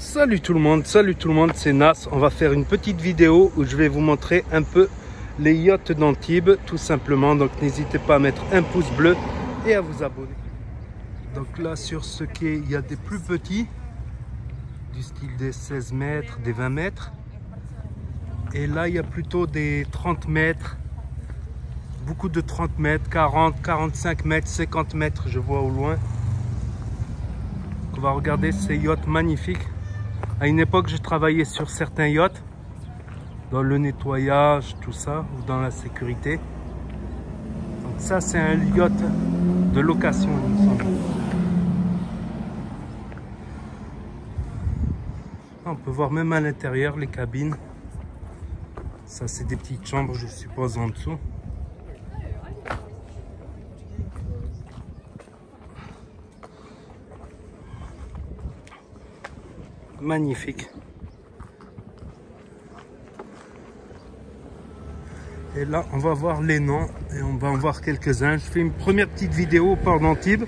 Salut tout le monde, c'est Nas. On va faire une petite vidéo où je vais vous montrer un peu les yachts d'Antibes, tout simplement. Donc n'hésitez pas à mettre un pouce bleu et à vous abonner. Donc là sur ce quai, il y a des plus petits, du style des 16 mètres, des 20 mètres. Et là il y a plutôt des 30 mètres, beaucoup de 30 mètres, 40, 45 mètres, 50 mètres, je vois au loin. On va regarder ces yachts magnifiques. À une époque, je travaillais sur certains yachts, dans le nettoyage, tout ça, ou dans la sécurité. Donc ça, c'est un yacht de location, il me semble. On peut voir même à l'intérieur les cabines. Ça, c'est des petites chambres, je suppose, en dessous. Magnifique. Et là, on va voir les noms et on va en voir quelques-uns. Je fais une première petite vidéo au port d'Antibes.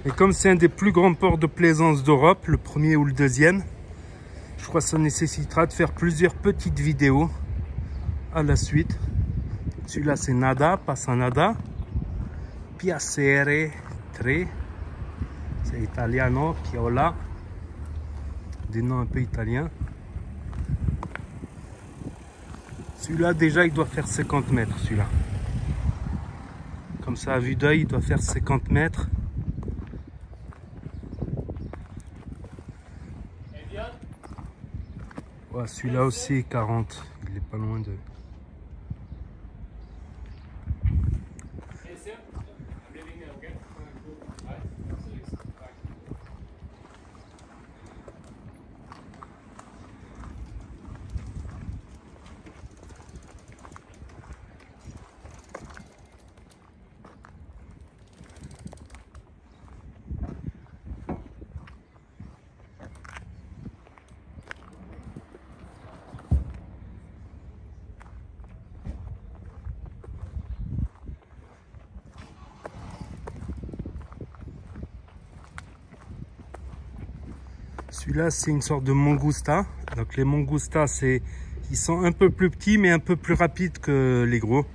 Et comme c'est un des plus grands ports de plaisance d'Europe, le premier ou le deuxième, je crois que ça nécessitera de faire plusieurs petites vidéos à la suite. Celui-là, c'est Nada, Passanada. Piacere 3. C'est italiano, Piola. Des noms un peu italiens. Celui-là, déjà, il doit faire 50 mètres, celui-là. Comme ça, à vue d'œil, il doit faire 50 mètres. Ouais, celui-là aussi, 40. Il est pas loin de... Celui-là, c'est une sorte de Mangusta. Donc les Mangusta, ils sont un peu plus petits, mais un peu plus rapides que les gros.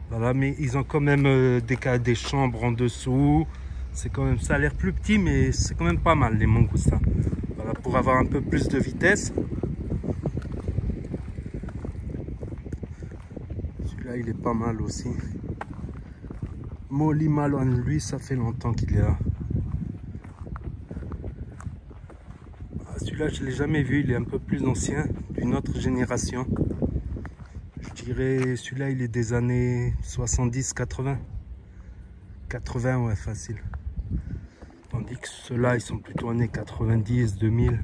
Voilà, mais ils ont quand même des chambres en dessous. C'est quand même, ça a l'air plus petit, mais c'est quand même pas mal les Mangusta. Voilà, pour avoir un peu plus de vitesse. Celui-là, il est pas mal aussi. Molly Malone, lui, ça fait longtemps qu'il est là. Celui-là, je ne l'ai jamais vu, il est un peu plus ancien, d'une autre génération. Je dirais, celui-là, il est des années 70-80. 80, ouais, facile. Tandis que ceux-là, ils sont plutôt années 90, 2000.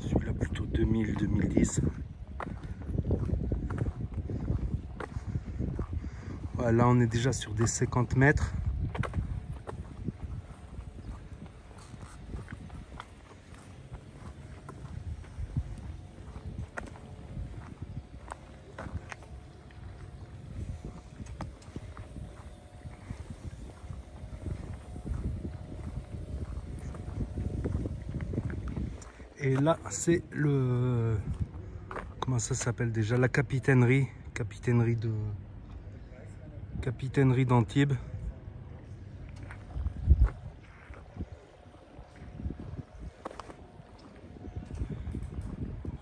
Celui-là, plutôt 2000, 2010. Ouais, là, on est déjà sur des 50 mètres. Et là, c'est le... Comment ça s'appelle déjà? La capitainerie. Capitainerie d'Antibes.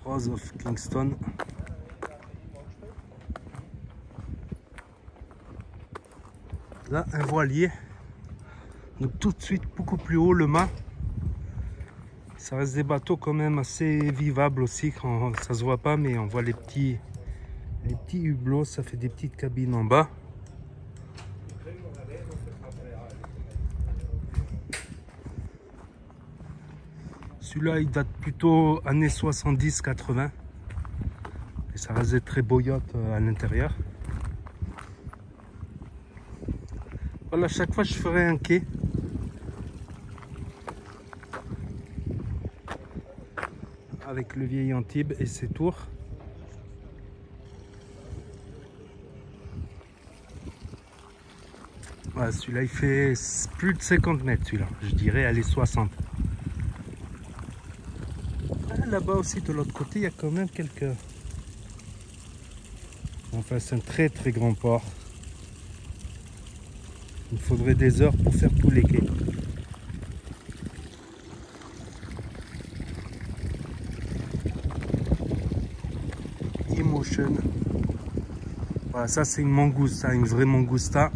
Rose of Kingston. Là, un voilier. Donc tout de suite, beaucoup plus haut, le mât. Ça reste des bateaux quand même assez vivables aussi, quand ça se voit pas, mais on voit les petits hublots, ça fait des petites cabines en bas. Celui-là, il date plutôt années 70-80. Et ça reste des très beaux yachts à l'intérieur. Voilà, chaque fois je ferai un quai. Avec le vieil Antibes et ses tours. Voilà, celui-là il fait plus de 50 mètres, celui-là. Je dirais, allez, 60. là-bas aussi, de l'autre côté, il y a quand même quelques... Enfin, c'est un très très grand port. Il faudrait des heures pour faire tous les quais. Emotion. Voilà, ça c'est une mangousta, une vraie mangousta.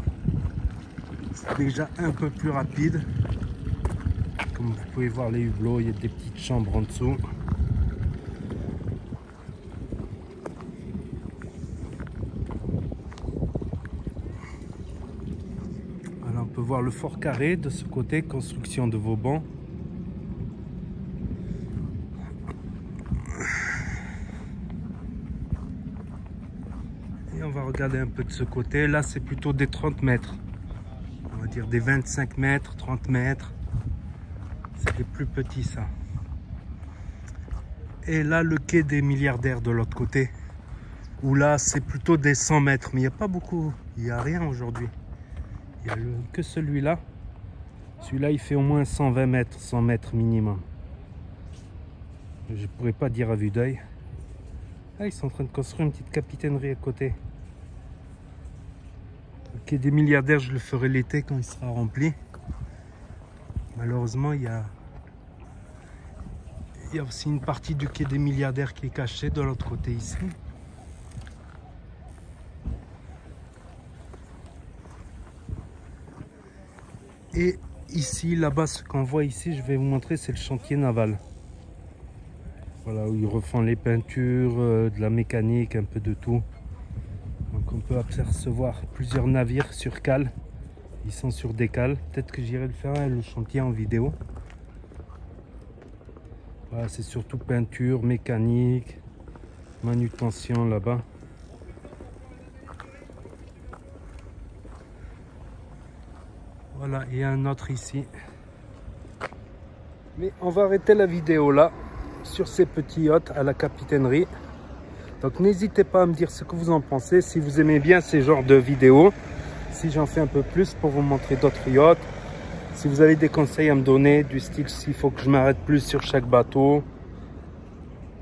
C'est déjà un peu plus rapide. Comme vous pouvez voir les hublots, il y a des petites chambres en dessous. Voilà, on peut voir le fort carré de ce côté, construction de Vauban. Et on va regarder un peu de ce côté. Là, c'est plutôt des 30 mètres. On va dire des 25 mètres, 30 mètres. C'est des plus petits, ça. Et là, le quai des milliardaires de l'autre côté. Où là, c'est plutôt des 100 mètres. Mais il n'y a pas beaucoup. Il n'y a rien aujourd'hui. Il n'y a que celui-là. Celui-là, il fait au moins 120 mètres, 100 mètres minimum. Je ne pourrais pas dire à vue d'œil. Ah, ils sont en train de construire une petite capitainerie à côté. Le quai des milliardaires, je le ferai l'été quand il sera rempli. Malheureusement, il y a aussi une partie du quai des milliardaires qui est cachée de l'autre côté ici. Et ici, là-bas, ce qu'on voit ici, je vais vous montrer, c'est le chantier naval. Voilà, où ils refont les peintures, de la mécanique, un peu de tout. Donc on peut apercevoir plusieurs navires sur cale. Ils sont sur des cales. Peut-être que j'irai le faire, le chantier en vidéo. Voilà, c'est surtout peinture, mécanique, manutention là-bas. Voilà, il y a un autre ici. Mais on va arrêter la vidéo là, sur ces petits yachts à la capitainerie. Donc n'hésitez pas à me dire ce que vous en pensez, si vous aimez bien ces genres de vidéos. Si j'en fais un peu plus pour vous montrer d'autres yachts. Si vous avez des conseils à me donner, du style s'il faut que je m'arrête plus sur chaque bateau.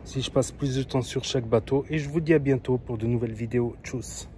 Si je passe plus de temps sur chaque bateau. Et je vous dis à bientôt pour de nouvelles vidéos. Tchuss!